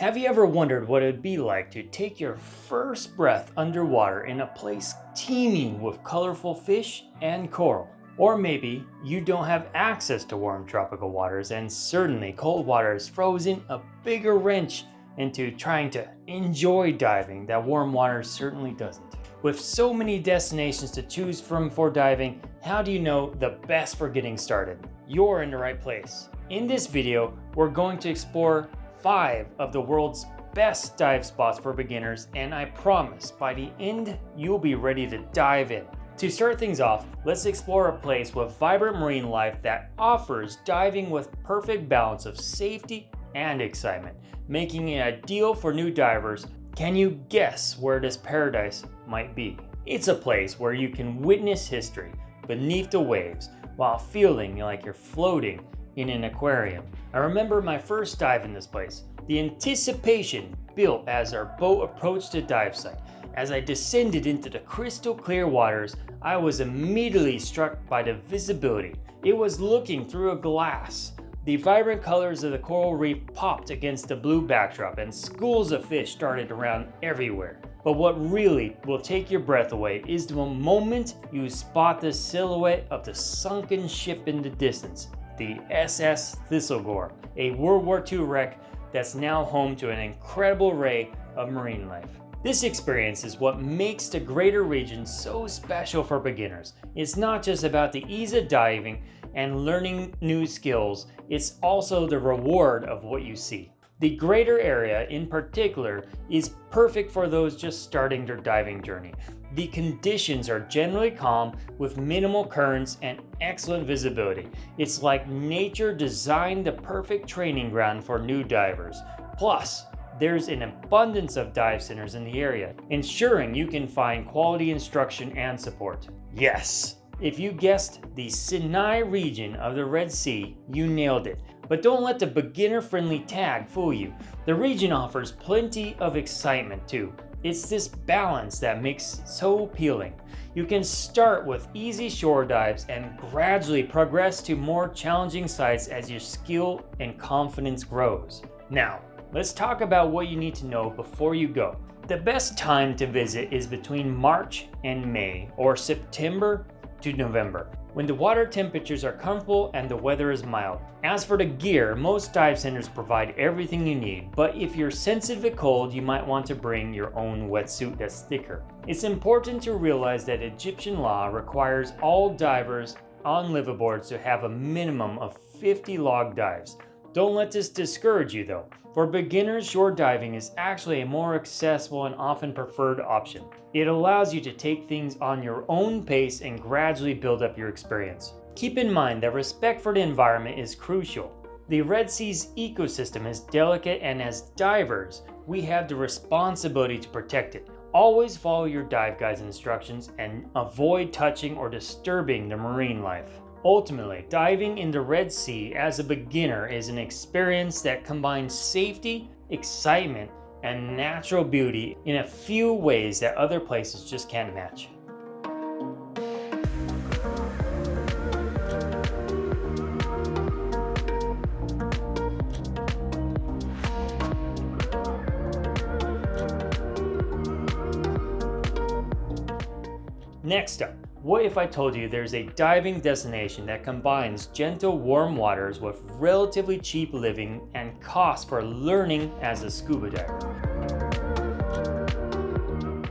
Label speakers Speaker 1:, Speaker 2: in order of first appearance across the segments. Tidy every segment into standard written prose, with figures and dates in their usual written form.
Speaker 1: Have you ever wondered what it'd be like to take your first breath underwater in a place teeming with colorful fish and coral? Or maybe you don't have access to warm tropical waters, and certainly cold water has frozen a bigger wrench into trying to enjoy diving that warm water certainly doesn't. With so many destinations to choose from for diving, how do you know the best for getting started? You're in the right place. In this video, we're going to explore 5 of the world's best dive spots for beginners, and I promise by the end you'll be ready to dive in. To start things off, let's explore a place with vibrant marine life that offers diving with perfect balance of safety and excitement, making it ideal for new divers. Can you guess where this paradise might be? It's a place where you can witness history beneath the waves while feeling like you're floating in an aquarium. I remember my first dive in this place. The anticipation built as our boat approached the dive site. As I descended into the crystal clear waters, I was immediately struck by the visibility. It was looking through a glass. The vibrant colors of the coral reef popped against the blue backdrop, and schools of fish darted around everywhere. But what really will take your breath away is the moment you spot the silhouette of the sunken ship in the distance. The SS Thistlegorm, a World War II wreck that's now home to an incredible array of marine life. This experience is what makes the greater region so special for beginners. It's not just about the ease of diving and learning new skills, it's also the reward of what you see. The greater area in particular is perfect for those just starting their diving journey. The conditions are generally calm with minimal currents and excellent visibility. It's like nature designed the perfect training ground for new divers. Plus, there's an abundance of dive centers in the area, ensuring you can find quality instruction and support. Yes, if you guessed the Sinai region of the Red Sea, you nailed it. But don't let the beginner-friendly tag fool you. The region offers plenty of excitement too. It's this balance that makes it so appealing. You can start with easy shore dives and gradually progress to more challenging sites as your skill and confidence grows. Now, let's talk about what you need to know before you go. The best time to visit is between March and May, or September to November, when the water temperatures are comfortable and the weather is mild. As for the gear, most dive centers provide everything you need, but if you're sensitive to cold, you might want to bring your own wetsuit that's thicker. It's important to realize that Egyptian law requires all divers on liveaboards to have a minimum of 50 log dives. Don't let this discourage you though. For beginners, shore diving is actually a more accessible and often preferred option. It allows you to take things on your own pace and gradually build up your experience. Keep in mind that respect for the environment is crucial. The Red Sea's ecosystem is delicate, and as divers, we have the responsibility to protect it. Always follow your dive guide's instructions and avoid touching or disturbing the marine life. Ultimately, diving in the Red Sea as a beginner is an experience that combines safety, excitement, and natural beauty in a few ways that other places just can't match. Next up, what if I told you there's a diving destination that combines gentle warm waters with relatively cheap living and cost for learning as a scuba diver?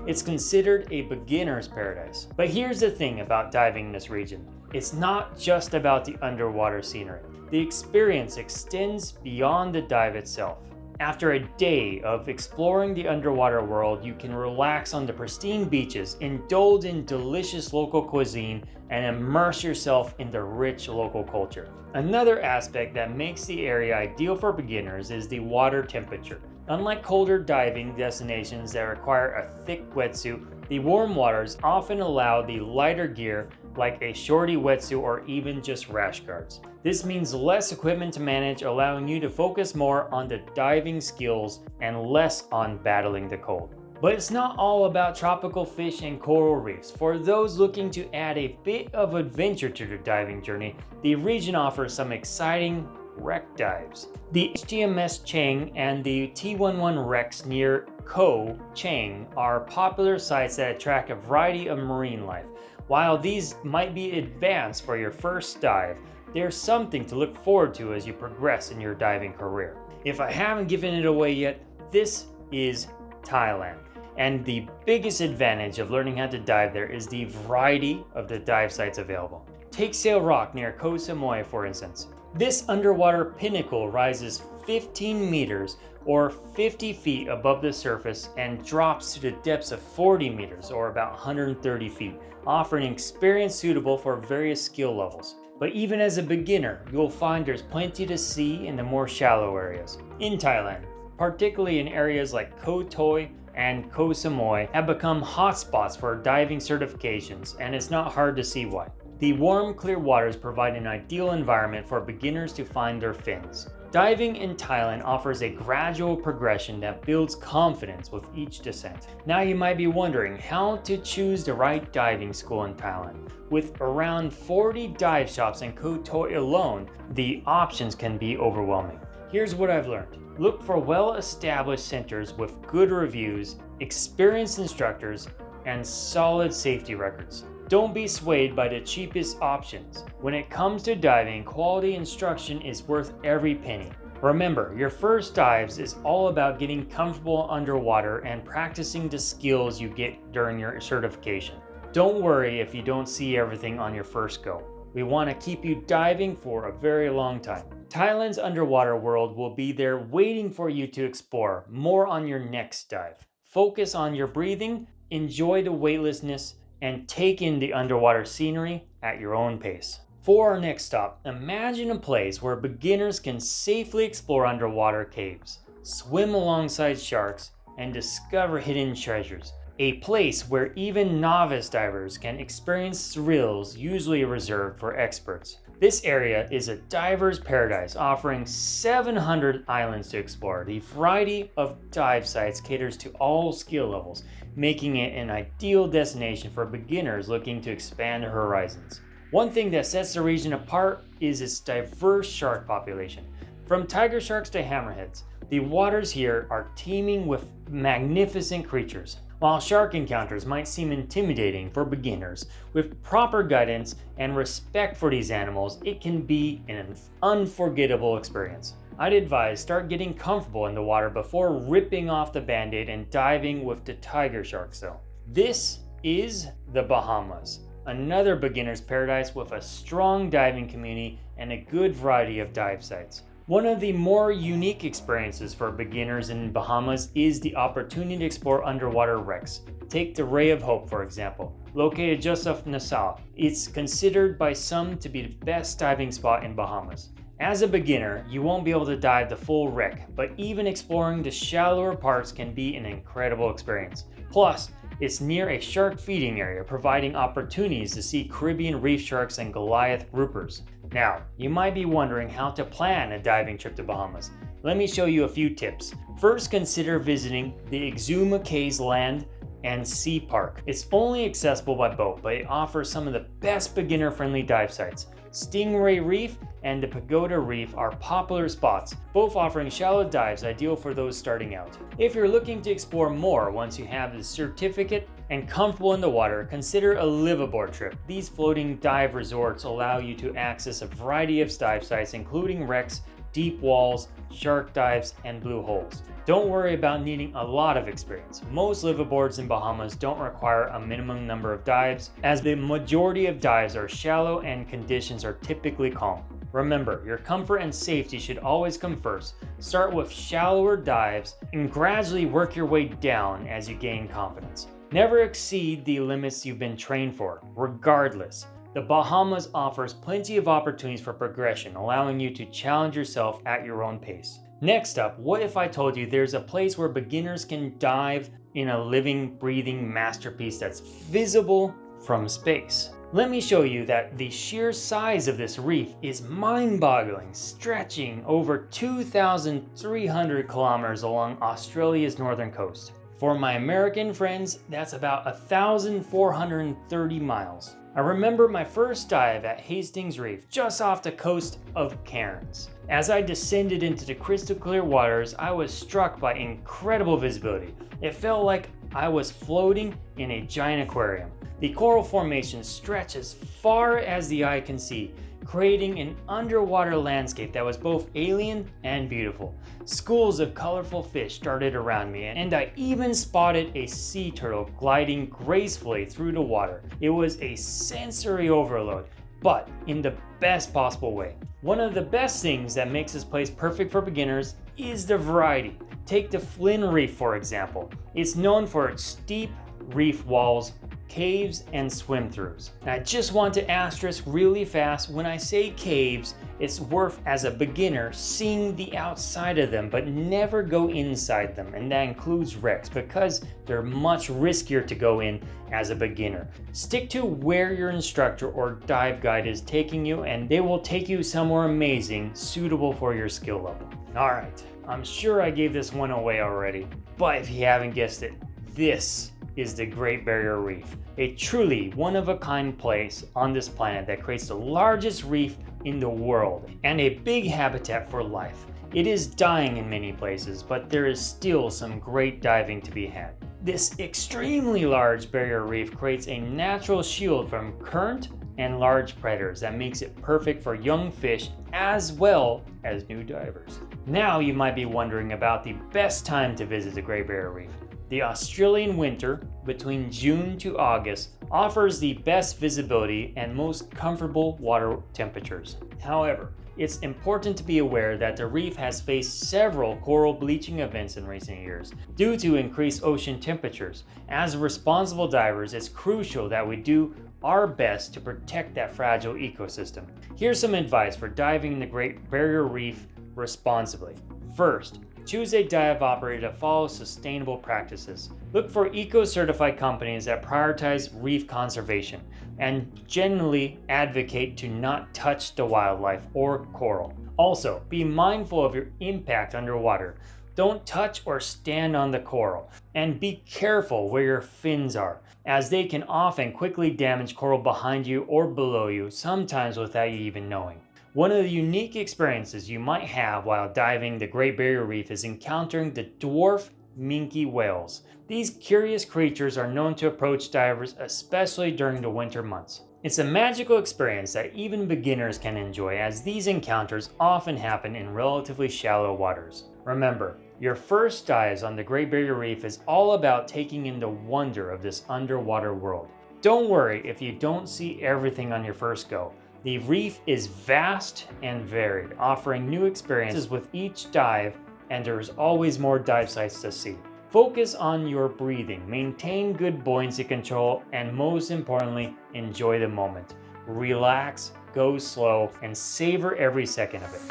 Speaker 1: It's considered a beginner's paradise. But here's the thing about diving in this region. It's not just about the underwater scenery. The experience extends beyond the dive itself. After a day of exploring the underwater world, you can relax on the pristine beaches, indulge in delicious local cuisine, and immerse yourself in the rich local culture. Another aspect that makes the area ideal for beginners is the water temperature. Unlike colder diving destinations that require a thick wetsuit, the warm waters often allow the lighter gear like a shorty wetsuit or even just rash guards. This means less equipment to manage, allowing you to focus more on the diving skills and less on battling the cold. But it's not all about tropical fish and coral reefs. For those looking to add a bit of adventure to their diving journey, the region offers some exciting wreck dives. The HTMS Chang and the T11 wrecks near Ko Chang are popular sites that attract a variety of marine life. While these might be advanced for your first dive, there's something to look forward to as you progress in your diving career. If I haven't given it away yet, this is Thailand. And the biggest advantage of learning how to dive there is the variety of the dive sites available. Take Sail Rock near Koh Samui for instance. This underwater pinnacle rises 15 meters or 50 feet above the surface and drops to the depths of 40 meters or about 130 feet, offering an experience suitable for various skill levels. But even as a beginner, you'll find there's plenty to see in the more shallow areas. In Thailand, particularly in areas like Koh Toi and Koh Samui, have become hotspots for diving certifications, and it's not hard to see why. The warm, clear waters provide an ideal environment for beginners to find their fins. Diving in Thailand offers a gradual progression that builds confidence with each descent. Now you might be wondering how to choose the right diving school in Thailand. With around 40 dive shops in Koh Toi alone, the options can be overwhelming. Here's what I've learned. Look for well-established centers with good reviews, experienced instructors, and solid safety records. Don't be swayed by the cheapest options. When it comes to diving, quality instruction is worth every penny. Remember, your first dives is all about getting comfortable underwater and practicing the skills you get during your certification. Don't worry if you don't see everything on your first go. We want to keep you diving for a very long time. Thailand's underwater world will be there waiting for you to explore. More on your next dive. Focus on your breathing, enjoy the weightlessness, and take in the underwater scenery at your own pace. For our next stop, imagine a place where beginners can safely explore underwater caves, swim alongside sharks, and discover hidden treasures. A place where even novice divers can experience thrills usually reserved for experts. This area is a diver's paradise, offering 700 islands to explore. The variety of dive sites caters to all skill levels, making it an ideal destination for beginners looking to expand their horizons. One thing that sets the region apart is its diverse shark population. From tiger sharks to hammerheads, the waters here are teeming with magnificent creatures. While shark encounters might seem intimidating for beginners, with proper guidance and respect for these animals, it can be an unforgettable experience. I'd advise start getting comfortable in the water before ripping off the band-aid and diving with the tiger sharks though. This is the Bahamas, another beginner's paradise with a strong diving community and a good variety of dive sites. One of the more unique experiences for beginners in Bahamas is the opportunity to explore underwater wrecks. Take the Ray of Hope for example, located just off Nassau. It's considered by some to be the best diving spot in Bahamas. As a beginner, you won't be able to dive the full wreck, but even exploring the shallower parts can be an incredible experience. Plus, it's near a shark feeding area, providing opportunities to see Caribbean reef sharks and Goliath groupers. Now, you might be wondering how to plan a diving trip to Bahamas. Let me show you a few tips. First, consider visiting the Exuma Cays Land and Sea Park. It's only accessible by boat, but it offers some of the best beginner-friendly dive sites. Stingray Reef and the Pagoda Reef are popular spots, both offering shallow dives ideal for those starting out. If you're looking to explore more once you have the certificate and comfortable in the water, consider a liveaboard trip. These floating dive resorts allow you to access a variety of dive sites including wrecks, deep walls, shark dives, and blue holes. Don't worry about needing a lot of experience. Most liveaboards in Bahamas don't require a minimum number of dives, as the majority of dives are shallow and conditions are typically calm. Remember, your comfort and safety should always come first. Start with shallower dives and gradually work your way down as you gain confidence. Never exceed the limits you've been trained for, regardless. The Bahamas offers plenty of opportunities for progression, allowing you to challenge yourself at your own pace. Next up, what if I told you there's a place where beginners can dive in a living, breathing masterpiece that's visible from space? Let me show you that the sheer size of this reef is mind-boggling, stretching over 2,300 kilometers along Australia's northern coast. For my American friends, that's about 1,430 miles. I remember my first dive at Hastings Reef, just off the coast of Cairns. As I descended into the crystal clear waters, I was struck by incredible visibility. It felt like I was floating in a giant aquarium. The coral formation stretched as far as the eye can see, creating an underwater landscape that was both alien and beautiful. Schools of colorful fish darted around me, and I even spotted a sea turtle gliding gracefully through the water. It was a sensory overload, but in the best possible way. One of the best things that makes this place perfect for beginners is the variety. Take the Flynn Reef for example. It's known for its steep reef walls, caves, and swim-throughs. And I just want to asterisk really fast, when I say caves, it's worth as a beginner seeing the outside of them, but never go inside them, and that includes wrecks because they're much riskier to go in as a beginner. Stick to where your instructor or dive guide is taking you, and they will take you somewhere amazing, suitable for your skill level. Alright, I'm sure I gave this one away already, but if you haven't guessed it, this is the Great Barrier Reef, a truly one-of-a-kind place on this planet that creates the largest reef in the world and a big habitat for life. It is dying in many places, but there is still some great diving to be had. This extremely large barrier reef creates a natural shield from current and large predators that makes it perfect for young fish as well as new divers. Now you might be wondering about the best time to visit the Great Barrier Reef. The Australian winter, between June to August, offers the best visibility and most comfortable water temperatures. However, it's important to be aware that the reef has faced several coral bleaching events in recent years due to increased ocean temperatures. As responsible divers, it's crucial that we do our best to protect that fragile ecosystem. Here's some advice for diving in the Great Barrier Reef responsibly. First, choose a dive operator that follows sustainable practices. Look for eco-certified companies that prioritize reef conservation and generally advocate to not touch the wildlife or coral. Also, be mindful of your impact underwater. Don't touch or stand on the coral, and be careful where your fins are, as they can often quickly damage coral behind you or below you, sometimes without you even knowing. One of the unique experiences you might have while diving the Great Barrier Reef is encountering the dwarf minke whales. These curious creatures are known to approach divers, especially during the winter months. It's a magical experience that even beginners can enjoy, as these encounters often happen in relatively shallow waters. Remember, your first dives on the Great Barrier Reef is all about taking in the wonder of this underwater world. Don't worry if you don't see everything on your first go. The reef is vast and varied, offering new experiences with each dive, and there's always more dive sites to see. Focus on your breathing, maintain good buoyancy control, and most importantly, enjoy the moment. Relax, go slow, and savor every second of it.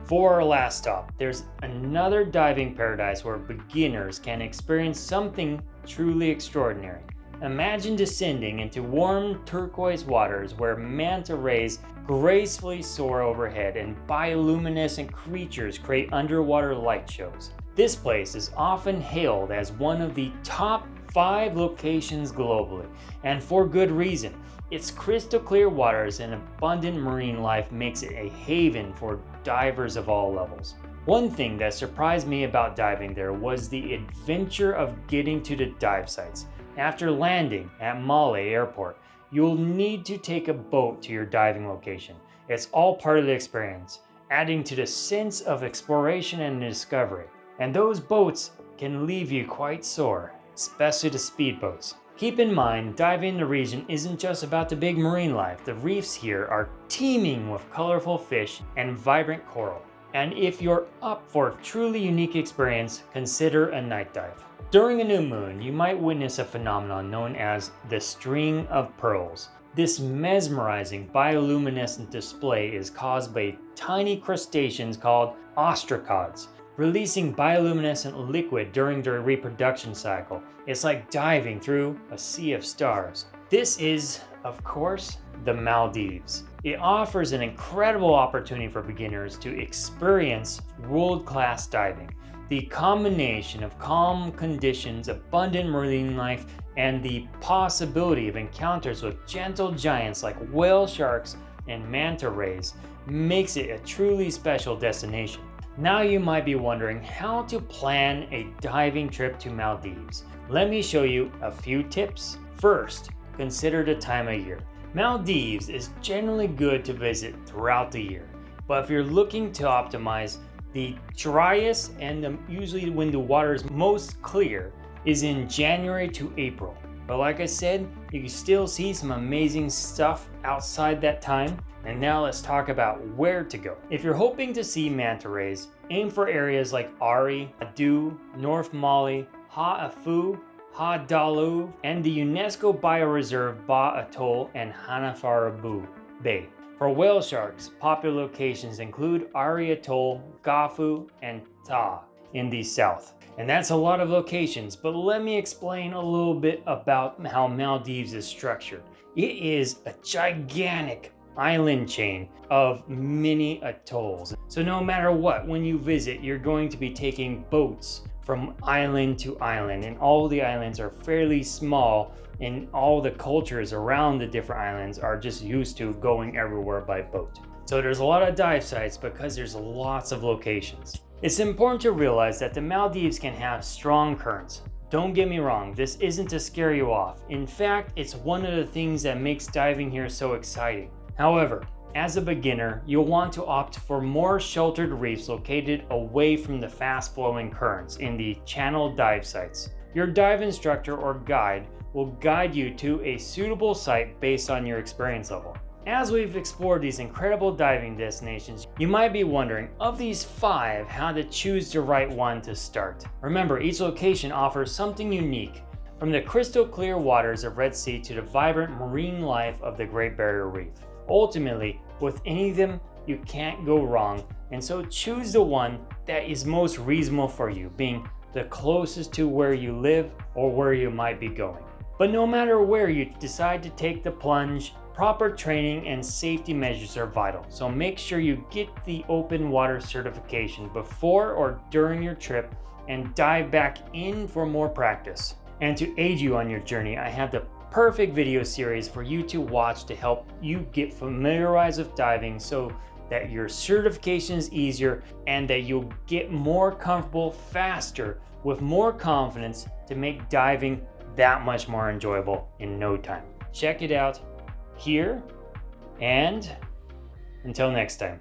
Speaker 1: For our last stop, there's another diving paradise where beginners can experience something truly extraordinary. Imagine descending into warm turquoise waters where manta rays gracefully soar overhead and bioluminescent creatures create underwater light shows. This place is often hailed as one of the top 5 locations globally, and for good reason. Its crystal clear waters and abundant marine life makes it a haven for divers of all levels. One thing that surprised me about diving there was the adventure of getting to the dive sites. After landing at Male Airport, you'll need to take a boat to your diving location. It's all part of the experience, adding to the sense of exploration and discovery. And those boats can leave you quite sore, especially the speedboats. Keep in mind, diving in the region isn't just about the big marine life. The reefs here are teeming with colorful fish and vibrant coral. And if you're up for a truly unique experience, consider a night dive. During a new moon, you might witness a phenomenon known as the string of pearls. This mesmerizing bioluminescent display is caused by tiny crustaceans called ostracods, releasing bioluminescent liquid during their reproduction cycle. It's like diving through a sea of stars. This is, of course, the Maldives. It offers an incredible opportunity for beginners to experience world-class diving. The combination of calm conditions, abundant marine life, and the possibility of encounters with gentle giants like whale sharks and manta rays makes it a truly special destination. Now you might be wondering how to plan a diving trip to Maldives. Let me show you a few tips. First, consider the time of year. Maldives is generally good to visit throughout the year, but if you're looking to optimize, the driest and usually when the water is most clear is in January to April. But like I said, you can still see some amazing stuff outside that time. And now let's talk about where to go. If you're hoping to see manta rays, aim for areas like Ari, Adu, North Mali, Ha'afu, Ha'dalu, and the UNESCO Bioreserve Ba Atoll and Hanafarabu Bay. For whale sharks, popular locations include Ari Atoll, Gafu, and Ta in the south. And that's a lot of locations, but let me explain a little bit about how Maldives is structured. It is a gigantic island chain of many atolls. So no matter what, when you visit, you're going to be taking boats from island to island, and all the islands are fairly small, and all the cultures around the different islands are just used to going everywhere by boat. So there's a lot of dive sites because there's lots of locations. It's important to realize that the Maldives can have strong currents. Don't get me wrong, this isn't to scare you off. In fact, it's one of the things that makes diving here so exciting. However, as a beginner, you'll want to opt for more sheltered reefs located away from the fast-flowing currents in the channel dive sites. Your dive instructor or guide will guide you to a suitable site based on your experience level. As we've explored these incredible diving destinations, you might be wondering, of these 5, how to choose the right one to start. Remember, each location offers something unique, from the crystal clear waters of Red Sea to the vibrant marine life of the Great Barrier Reef. Ultimately, with any of them, you can't go wrong, and so choose the one that is most reasonable for you, being the closest to where you live or where you might be going. But no matter where you decide to take the plunge, proper training and safety measures are vital, so make sure you get the open water certification before or during your trip and dive back in for more practice. And to aid you on your journey, I have the perfect video series for you to watch to help you get familiarized with diving so that your certification is easier and that you'll get more comfortable faster with more confidence to make diving that much more enjoyable in no time. Check it out here, and until next time.